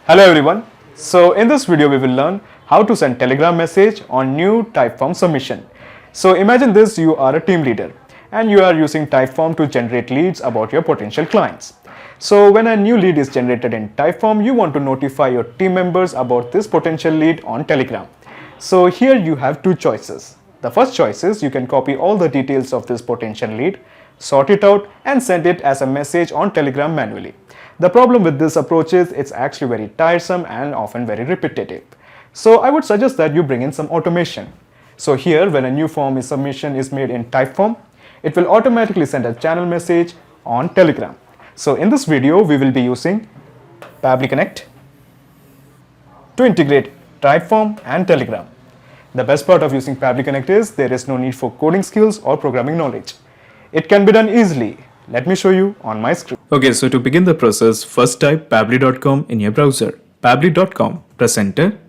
Hello everyone. So in this video we will learn how to send Telegram message on new Typeform submission. So imagine this, you are a team leader and you are using Typeform to generate leads about your potential clients. So when a new lead is generated in Typeform, you want to notify your team members about this potential lead on Telegram. So here you have two choices. The first choice is you can copy all the details of this potential lead, sort it out and send it as a message on Telegram manually. The problem with this approach is it's actually very tiresome and often very repetitive. So I would suggest that you bring in some automation. So here, when a new form submission is made in Typeform, it will automatically send a channel message on Telegram. So in this video, we will be using Pabbly Connect to integrate Typeform and Telegram. The best part of using Pabbly Connect is there is no need for coding skills or programming knowledge. It can be done easily. Let me show you on my screen. Okay, so to begin the process, first type pabbly.com in your browser. Pabbly.com, press enter.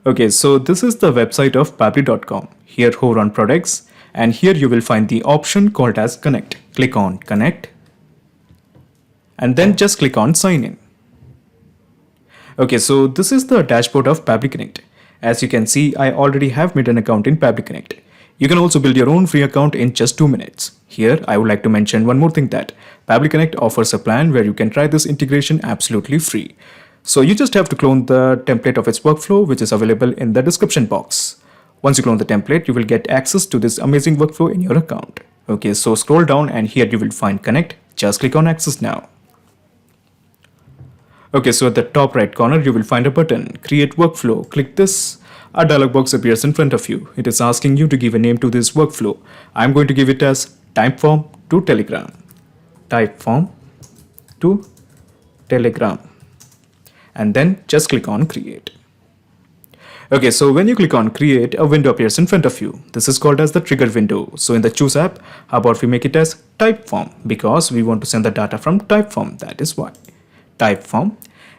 Okay, so this is the website of pabbly.com. Here hover on products and here you will find the option called as connect. Click on connect and then just click on sign in. Okay, so this is the dashboard of Pabbly Connect. As you can see, I already have made an account in Pabbly Connect. You can also build your own free account in just 2 minutes. Here, I would like to mention one more thing, that Pabbly Connect offers a plan where you can try this integration absolutely free. So you just have to clone the template of its workflow, which is available in the description box. Once you clone the template, you will get access to this amazing workflow in your account. Okay, so scroll down and here you will find connect. Just click on access now. Okay, so at the top right corner, you will find a button, create workflow. Click this. A dialog box appears in front of you. It is asking you to give a name to this workflow. I'm going to give it as Typeform to Telegram. Typeform to Telegram. And then just click on create. Okay, so when you click on create, a window appears in front of you. This is called as the trigger window. So in the choose app, how about we make it as Typeform, because we want to send the data from Typeform. That is why. Typeform.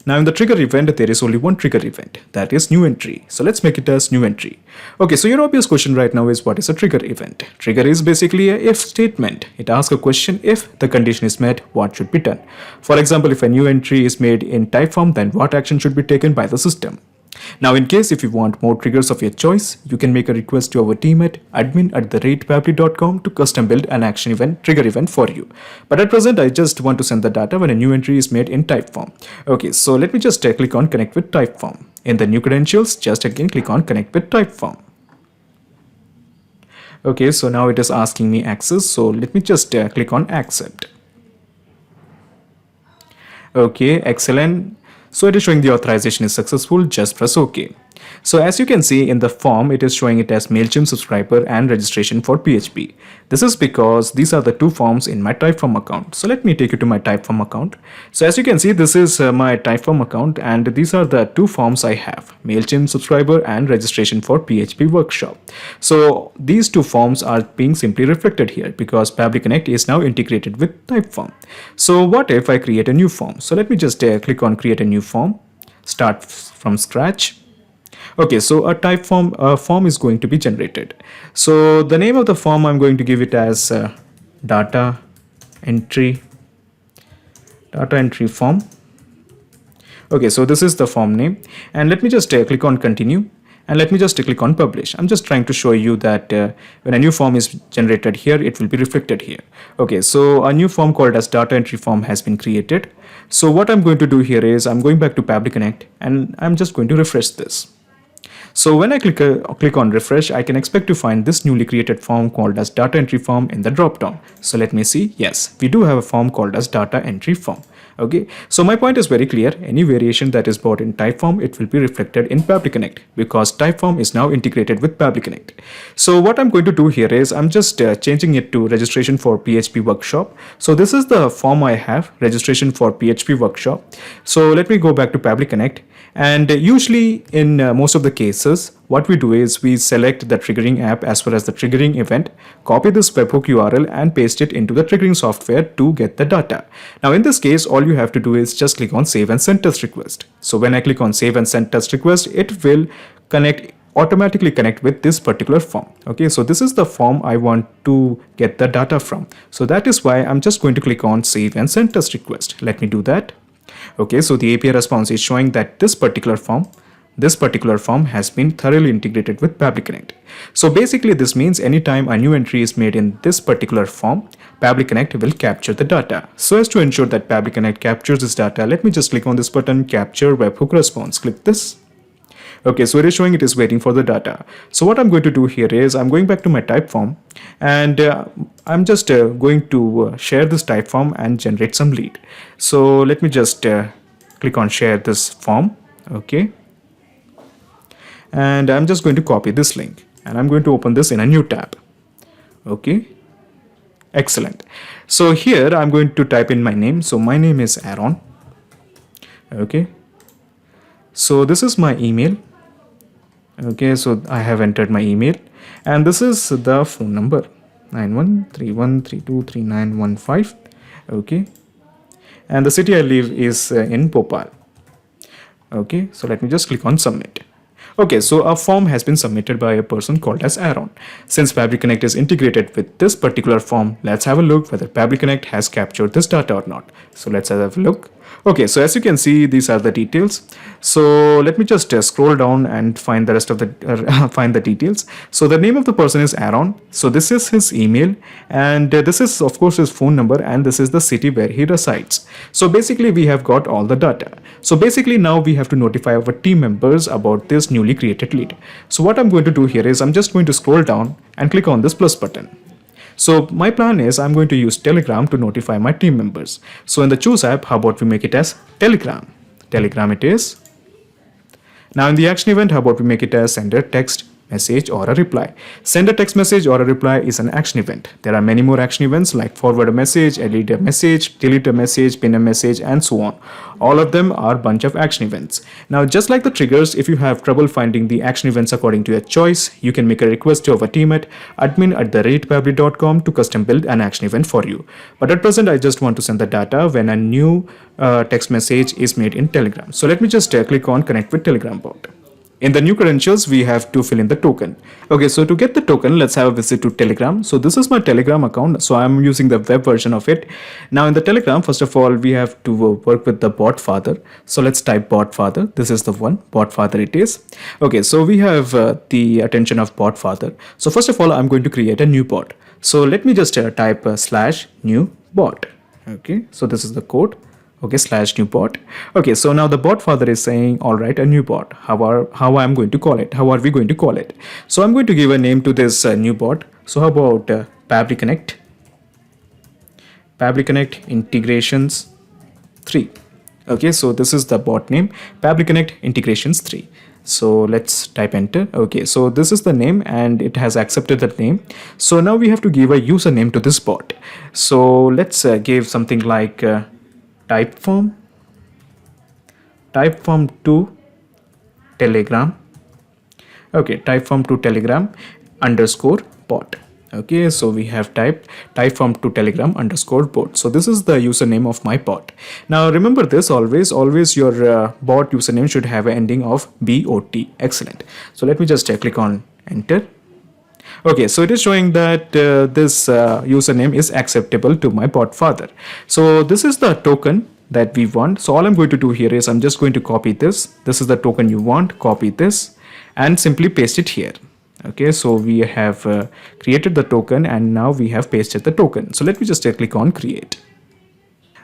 Now in the trigger event, there is only one trigger event, that is new entry. So let's make it as new entry. Okay, so your obvious question right now is, what is a trigger event? Trigger is basically a if statement. It asks a question: if the condition is met, what should be done? For example, if a new entry is made in Typeform, then what action should be taken by the system? Now in case if you want more triggers of your choice, you can make a request to our team at admin@pabbly.com to custom build an action event trigger event for you. But at present, I just want to send the data when a new entry is made in Typeform. Okay, so let me just click on connect with Typeform. In the new credentials, just again click on connect with Typeform. Okay, so now it is asking me access. So let me just click on accept. Okay, excellent. So it is showing the authorization is successful. Just press OK. So as you can see in the form, it is showing it as MailChimp subscriber and registration for PHP. This is because these are the two forms in my Typeform account. So let me take you to my Typeform account. So as you can see, this is my Typeform account and these are the two forms I have: MailChimp subscriber and registration for PHP workshop. So these two forms are being simply reflected here because Pabbly Connect is now integrated with Typeform. So what if I create a new form? So let me just click on create a new form, start from scratch. Okay, so a Typeform form is going to be generated. So the name of the form, I'm going to give it as data entry form. Okay, so this is the form name, and let me just click on continue and let me just click on publish. I'm just trying to show you that when a new form is generated here, it will be reflected here. Okay, so a new form called as data entry form has been created. So what I'm going to do here is I'm going back to Pabbly Connect and I'm just going to refresh this. So when I click on refresh, I can expect to find this newly created form called as data entry form in the dropdown. So let me see. Yes, we do have a form called as data entry form. Okay, so my point is very clear. Any variation that is brought in Typeform, it will be reflected in Pabbly Connect because Typeform is now integrated with Pabbly Connect. So what I'm going to do here is I'm just changing it to registration for PHP workshop. So this is the form I have, registration for PHP workshop. So let me go back to Pabbly Connect. And usually in most of the cases, what we do is we select the triggering app as well as the triggering event, copy this webhook URL and paste it into the triggering software to get the data. Now in this case, all you have to do is just click on save and send test request. So when I click on save and send test request, it will automatically connect with this particular form. Okay, so this is the form I want to get the data from. So that is why I'm just going to click on save and send test request. Let me do that. Okay, so the API response is showing that this particular form has been thoroughly integrated with Pabbly Connect. So basically this means anytime a new entry is made in this particular form, Pabbly Connect will capture the data. So as to ensure that Pabbly Connect captures this data, let me just click on this button, Capture Webhook Response. Click this. Okay, so it is showing it is waiting for the data. So what I'm going to do here is I'm going back to my type form, and I'm just going to share this type form and generate some lead. So let me just click on share this form. Okay, and I'm just going to copy this link and I'm going to open this in a new tab. Okay, excellent. So here I'm going to type in my name. So my name is Aaron. Okay, so this is my email. Okay, so I have entered my email, and this is the phone number 9131323915. Okay, and the city I live is in Bhopal. Okay, so let me just click on submit. Okay, so a form has been submitted by a person called as Aaron. Since Pabbly Connect is integrated with this particular form, let's have a look whether Pabbly Connect has captured this data or not. So let's have a look. Okay, so as you can see, these are the details. So let me just scroll down and find the rest of the find the details. So the name of the person is Aaron. So this is his email, and this is of course his phone number, and this is the city where he resides. So basically we have got all the data. So basically now we have to notify our team members about this newly created lead. So what I'm going to do here is I'm just going to scroll down and click on this plus button. So my plan is I'm going to use Telegram to notify my team members. So in the choose app, how about we make it as Telegram? Telegram it is. Now in the action event, how about we make it as send a text message or a reply. Send a text message or a reply is an action event. There are many more action events like forward a message, edit a message, delete a message, pin a message, and so on. All of them are bunch of action events. Now just like the triggers, if you have trouble finding the action events according to your choice, you can make a request to our team at admin@pabbly.com to custom build an action event for you. But at present I just want to send the data when a new text message is made in Telegram. So let me just click on connect with Telegram bot. In the new credentials, we have to fill in the token. Okay, so to get the token, let's have a visit to Telegram. So this is my Telegram account. So I'm using the web version of it. Now in the Telegram, first of all, we have to work with the bot father. So let's type bot father. This is the one, bot father it is. Okay, so we have the attention of bot father. So first of all, I'm going to create a new bot. So let me just type /new bot. Okay, so this is the code. Okay, /new bot. Okay, so now the bot father is saying, all right, a new bot. How I'm going to call it? How are we going to call it? So I'm going to give a name to this new bot. So how about Pabbly Connect? Pabbly Connect Integrations 3. Okay, so this is the bot name, Pabbly Connect Integrations 3. So let's type enter. Okay, so this is the name and it has accepted that name. So now we have to give a username to this bot. So let's give something like typeform to Telegram. Okay, typeform to Telegram _ bot. Okay, so we have typed typeform to Telegram _ bot. So this is the username of my bot. Now remember this, always your bot username should have an ending of bot. Excellent. So let me just click on enter. Okay, so it is showing that this username is acceptable to my bot father. So this is the token that we want. So all I'm going to do here is I'm just going to copy this. This is the token you want. Copy this and simply paste it here. Okay, so we have created the token and now we have pasted the token. So let me just click on create.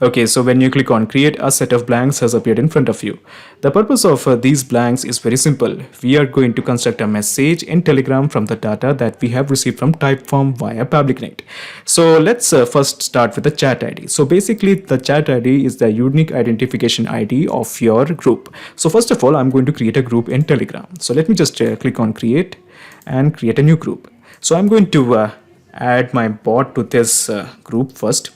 Okay, so when you click on create, a set of blanks has appeared in front of you. The purpose of these blanks is very simple. We are going to construct a message in Telegram from the data that we have received from Typeform via Pabbly Connect. So let's first start with the chat ID. So basically the chat ID is the unique identification ID of your group. So first of all, I'm going to create a group in Telegram. So let me just click on create and create a new group. So I'm going to add my bot to this group first.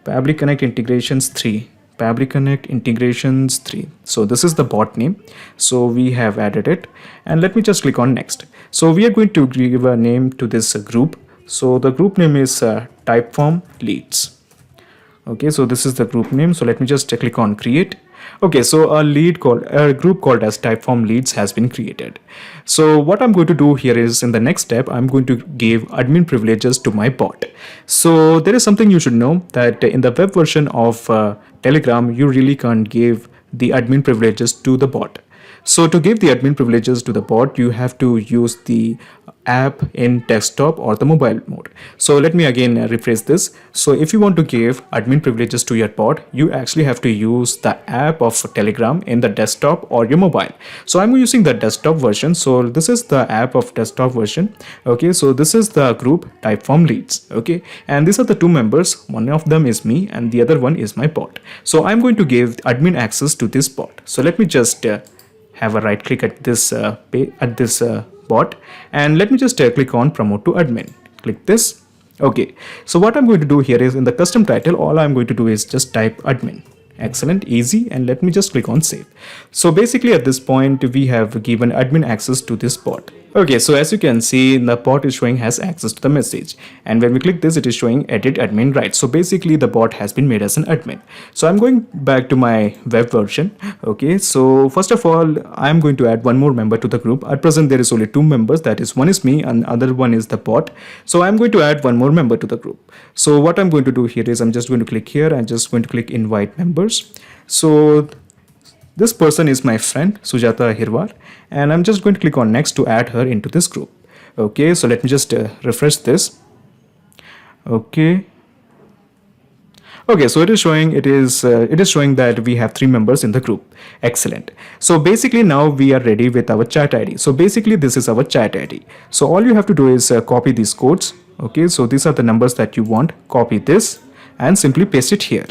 Pabbly Connect Integrations 3. Pabbly Connect Integrations 3. So this is the bot name. So we have added it and let me just click on next. So we are going to give a name to this group. So the group name is Typeform Leads. Okay, so this is the group name. So let me just click on create. Okay, so a group called as Typeform Leads has been created. So what I'm going to do here is, in the next step, I'm going to give admin privileges to my bot. So there is something you should know, that in the web version of Telegram, you really can't give the admin privileges to the bot. So to give the admin privileges to the bot, you have to use the app in desktop or the mobile mode. So let me again rephrase this. So if you want to give admin privileges to your bot, you actually have to use the app of Telegram in the desktop or your mobile. So I'm using the desktop version. So this is the app of desktop version. Okay, so this is the group Typeform Leads. Okay, and these are the two members. One of them is me and the other one is my bot. So I'm going to give admin access to this bot. So let me just have a right click at this bot, and let me just click on promote to admin. Click this. Okay, so what I'm going to do here is, in the custom title, all I'm going to do is just type admin. Excellent, easy, and let me just click on save. So basically at this point we have given admin access to this bot. Okay, so as you can see, the bot is showing has access to the message, and when we click this, it is showing edit admin right. So basically the bot has been made as an admin. So I'm going back to my web version. Okay, so first of all, I'm going to add one more member to the group. At present there is only two members, that is, one is me and other one is the bot. So I'm going to add one more member to the group. So what I'm going to do here is, I'm just going to click here and just going to click invite members. So this person is my friend Sujata Hirwar, and I'm just going to click on next to add her into this group. Okay, so let me just refresh this. Okay, so it is showing that we have three members in the group. Excellent. So basically now we are ready with our chat ID. So basically this is our chat ID. So all you have to do is copy these codes. Okay, so these are the numbers that you want. Copy this and simply paste it here.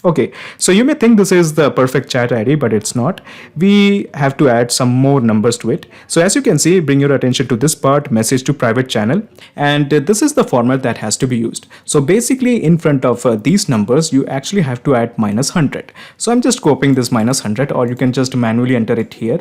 Okay, so you may think this is the perfect chat ID, but it's not. We have to add some more numbers to it. So as you can see, bring your attention to this part, message to private channel, and this is the format that has to be used. So basically in front of these numbers, you actually have to add -100. So I'm just copying this -100, or you can just manually enter it here.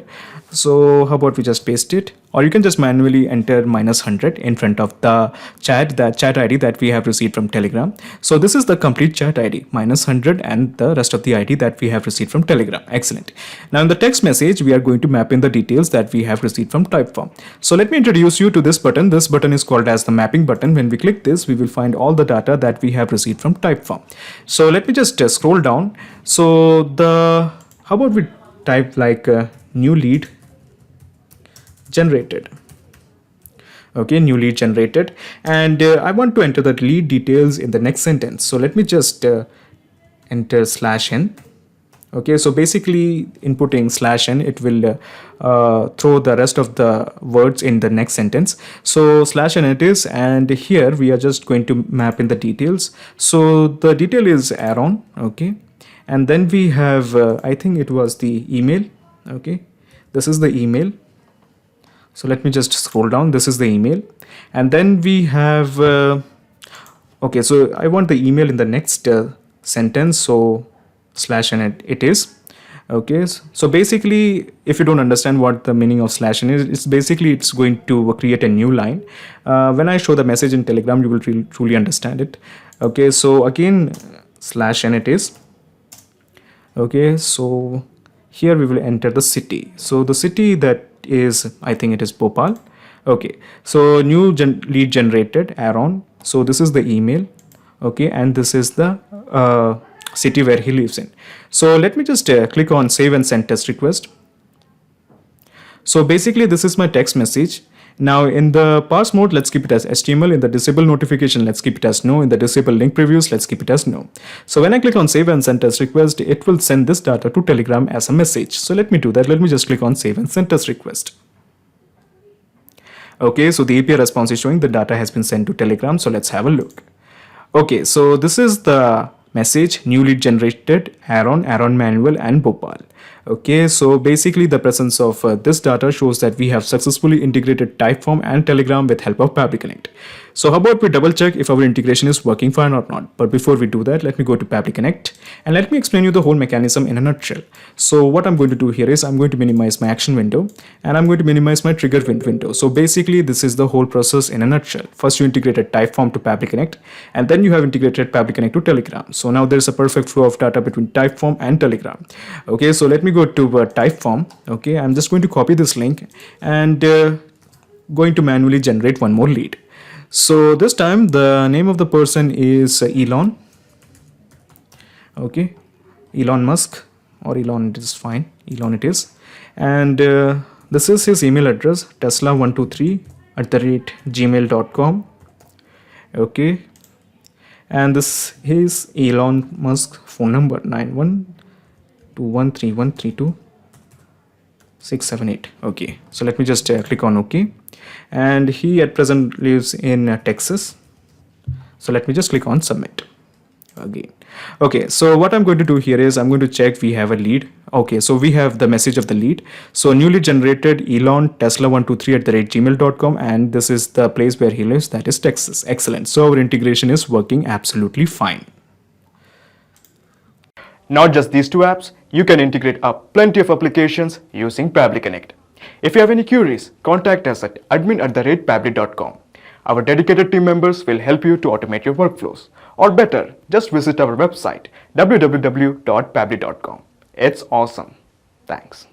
So how about we just paste it, or you can just manually enter -100 in front of the chat ID that we have received from Telegram. So this is the complete chat ID, -100, and the rest of the ID that we have received from Telegram. Excellent. Now in the text message, we are going to map in the details that we have received from Typeform. So let me introduce you to this button. This button is called as the mapping button. When we click this, we will find all the data that we have received from Typeform. So let me just scroll down. So how about we type like new lead generated. Okay, new lead generated, and I want to enter the lead details in the next sentence. So let me just enter /n. Okay, so basically inputting /n, it will throw the rest of the words in the next sentence. So /n it is, and here we are just going to map in the details. So the detail is Aaron. Okay, and then we have I think it was the email. Okay, this is the email. So let me just scroll down. This is the email, and then we have okay, so I want the email in the next sentence. So /n it is. Okay, so basically if you don't understand what the meaning of /n is, it's going to create a new line. When I show the message in Telegram, you will truly understand it. Okay, so again /n it is. Okay, so here we will enter the city. So the city that is, I think it is Bhopal. Okay, so new lead generated, Aaron. So this is the email. Okay, and this is the city where he lives in. So let me just click on save and send test request. So basically this is my text message. Now in the parse mode, let's keep it as HTML. In the disable notification, let's keep it as no. In the disable link previews, let's keep it as no. So when I click on save and send test request, it will send this data to Telegram as a message. So let me do that. Let me just click on save and send test request. Okay, so the API response is showing the data has been sent to Telegram. So let's have a look. Okay, so this is the message, new lead generated, Aaron Manuel, and Bhopal. Okay, so basically the presence of this data shows that we have successfully integrated Typeform and Telegram with help of Pabbly Connect. So how about we double check if our integration is working fine or not. But before we do that, let me go to Pabbly Connect and let me explain you the whole mechanism in a nutshell. So what I'm going to do here is I'm going to minimize my action window and I'm going to minimize my trigger window. So basically this is the whole process in a nutshell. First you integrated Typeform to Pabbly Connect and then you have integrated Pabbly Connect to Telegram. So now there's a perfect flow of data between Typeform and Telegram. Okay, so let me go to Typeform. Okay, I'm just going to copy this link and going to manually generate one more lead. So this time the name of the person is Elon. Okay, Elon Musk or Elon, it is fine. Elon it is. And this is his email address, tesla123@gmail.com. Okay, and this is Elon Musk's phone number, 91213132 Okay, so let me just click on OK. And he at present lives in Texas. So let me just click on submit again. Okay, so what I'm going to do here is I'm going to check we have a lead. Okay, so we have the message of the lead. So newly generated Elon tesla123@gmail.com, and this is the place where he lives, that is Texas. Excellent. So our integration is working absolutely fine. Not just these two apps, you can integrate up plenty of applications using Pabbly Connect. If you have any queries, contact us at admin@pabbly.com. Our dedicated team members will help you to automate your workflows. Or better, just visit our website www.pabbly.com. It's awesome. Thanks.